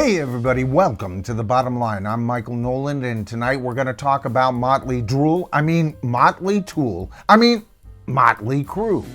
Hey everybody, welcome to The Bottom Line. I'm Michael Noland, and tonight we're going to talk about Mötley Crüe.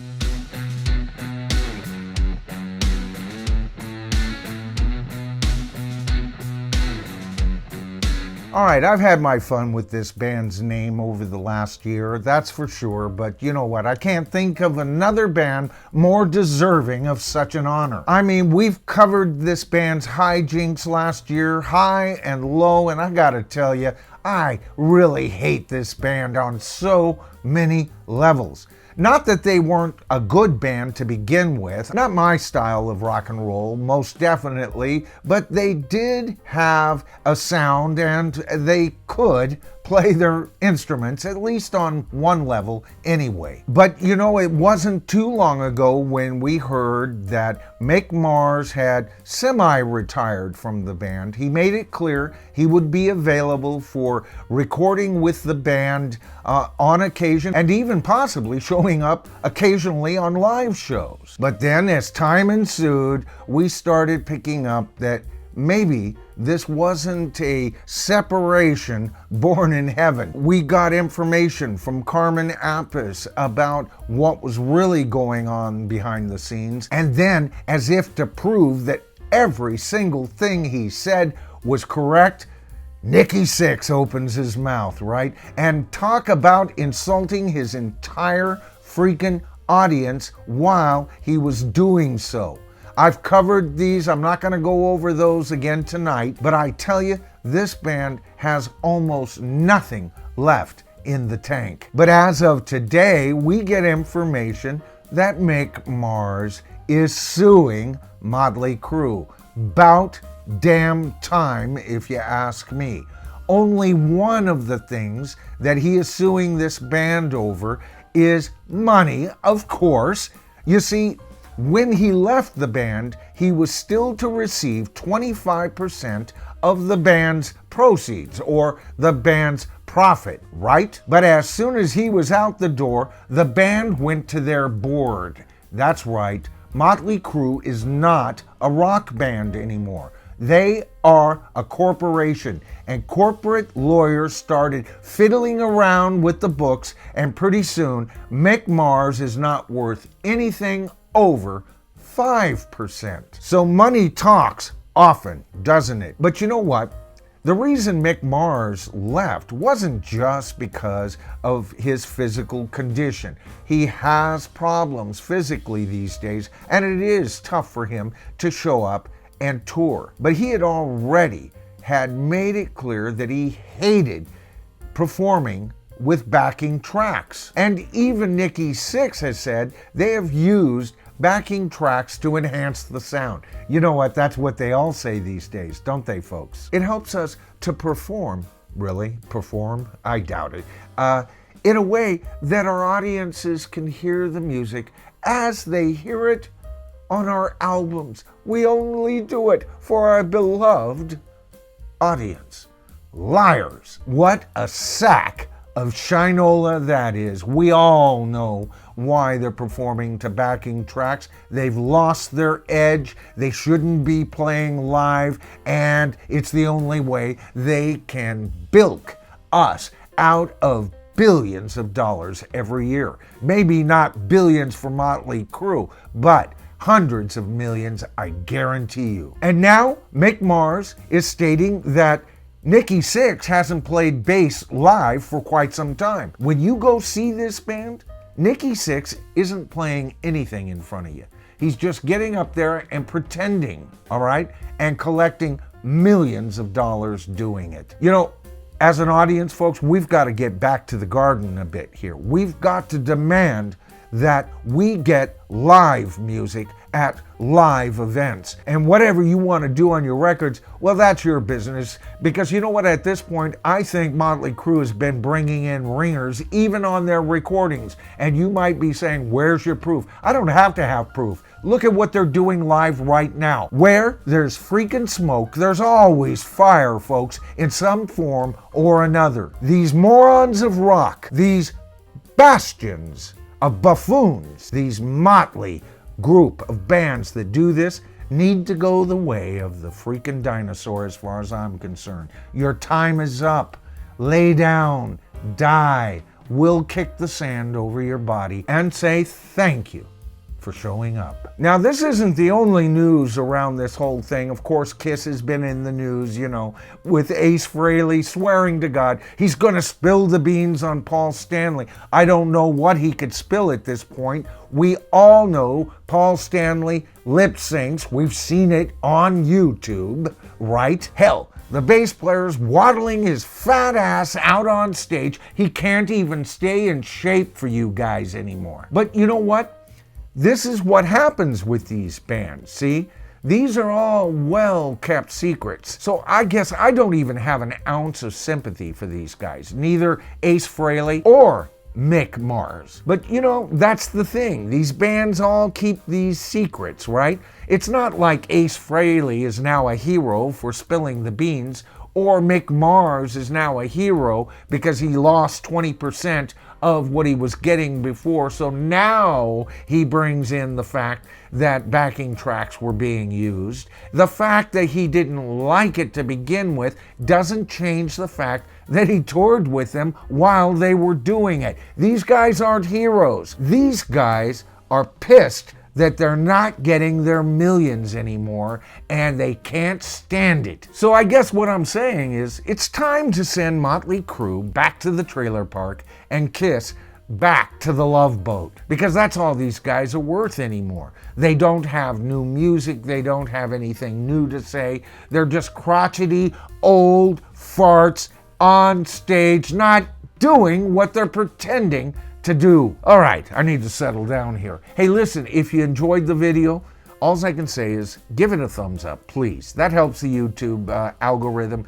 Alright, I've had my fun with this band's name over the last year, that's for sure, but you know what, I can't think of another band more deserving of such an honor. I mean, we've covered this band's hijinks last year, high and low, and I gotta tell you, I really hate this band on so many levels. Not that they weren't a good band to begin with, not my style of rock and roll, most definitely, but they did have a sound and they could play their instruments, at least on one level anyway. But you know, it wasn't too long ago when we heard that Mick Mars had semi-retired from the band. He made it clear he would be available for recording with the band on occasion, and even possibly showing up occasionally on live shows. But then as time ensued, we started picking up that maybe this wasn't a separation born in heaven. We got information from Carmen Appice about what was really going on behind the scenes, and then, as if to prove that every single thing he said was correct, Nikki Sixx opens his mouth, right? And talk about insulting his entire freaking audience while he was doing so. I've covered these, I'm not going to go over those again tonight, but I tell you, this band has almost nothing left in the tank. But as of today, we get information that Mick Mars is suing Mötley Crüe. About damn time, if you ask me. Only one of the things that he is suing this band over is money, of course. You see, when he left the band, he was still to receive 25% of the band's proceeds, or the band's profit, right? But as soon as he was out the door, the band went to their board. That's right, Mötley Crüe is not a rock band anymore. They are a corporation, and corporate lawyers started fiddling around with the books, and pretty soon Mick Mars is not worth anything over 5%. So money talks often, doesn't it? But you know what? The reason Mick Mars left wasn't just because of his physical condition. He has problems physically these days, and it is tough for him to show up and tour. But he had already made it clear that he hated performing with backing tracks. And even Nikki Sixx has said they have used backing tracks to enhance the sound. You know what? That's what they all say these days, don't they, folks? It helps us to perform. Really? Perform? I doubt it. In a way that our audiences can hear the music as they hear it on our albums. We only do it for our beloved audience. Liars. What a sack of shinola that is. We all know why they're performing to backing tracks. They've lost their edge. They shouldn't be playing live, and it's the only way they can bilk us out of billions of dollars every year. Maybe not billions for Mötley Crüe, but hundreds of millions, I guarantee you. And now Mick Mars is stating that Nikki Sixx hasn't played bass live for quite some time. When you go see this band, Nikki Sixx isn't playing anything in front of you. He's just getting up there and pretending, all right, and collecting millions of dollars doing it. You know, as an audience, folks, we've got to get back to the garden a bit here. We've got to demand that we get live music at live events. And whatever you want to do on your records, well, that's your business. Because you know what, at this point, I think Mötley Crüe has been bringing in ringers even on their recordings. And you might be saying, where's your proof? I don't have to have proof. Look at what they're doing live right now. Where there's freaking smoke, there's always fire, folks, in some form or another. These morons of rock, these bastions of buffoons, these motley group of bands that do this, need to go the way of the freaking dinosaur as far as I'm concerned. Your time is up. Lay down, die. We'll kick the sand over your body and say thank you for showing up. Now, this isn't the only news around this whole thing. Of course, Kiss has been in the news, with Ace Frehley swearing to God he's going to spill the beans on Paul Stanley. I don't know what he could spill at this point. We all know Paul Stanley lip syncs. We've seen it on YouTube, right? Hell, the bass player's waddling his fat ass out on stage. He can't even stay in shape for you guys anymore. But you know what? This is what happens with these bands, see? These are all well-kept secrets. So I guess I don't even have an ounce of sympathy for these guys. Neither Ace Frehley or Mick Mars. But that's the thing. These bands all keep these secrets, right? It's not like Ace Frehley is now a hero for spilling the beans, or Mick Mars is now a hero because he lost 20% of what he was getting before. So now he brings in the fact that backing tracks were being used. The fact that he didn't like it to begin with doesn't change the fact that he toured with them while they were doing it. These guys aren't heroes. These guys are pissed that they're not getting their millions anymore, and they can't stand it. So I guess what I'm saying is, it's time to send Mötley Crüe back to the trailer park and Kiss back to the Love Boat, because that's all these guys are worth anymore. They don't have new music, they don't have anything new to say, they're just crotchety old farts on stage, not doing what they're pretending to do. All right, I need to settle down here. Hey, listen, if you enjoyed the video, all I can say is give it a thumbs up, please. That helps the YouTube algorithm.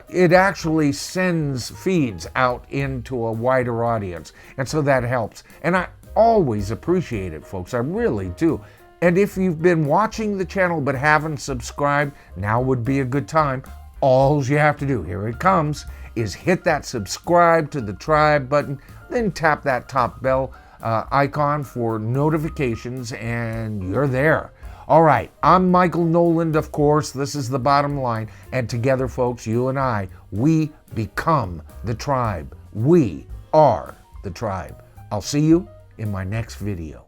It actually sends feeds out into a wider audience, and so that helps. And I always appreciate it, folks. I really do. And if you've been watching the channel but haven't subscribed, now would be a good time. All you have to do, here it comes, is hit that subscribe to the tribe button, then tap that top bell icon for notifications, and you're there. All right, I'm Michael Noland, of course. This is The Bottom Line. And together, folks, you and I, we become the tribe. We are the tribe. I'll see you in my next video.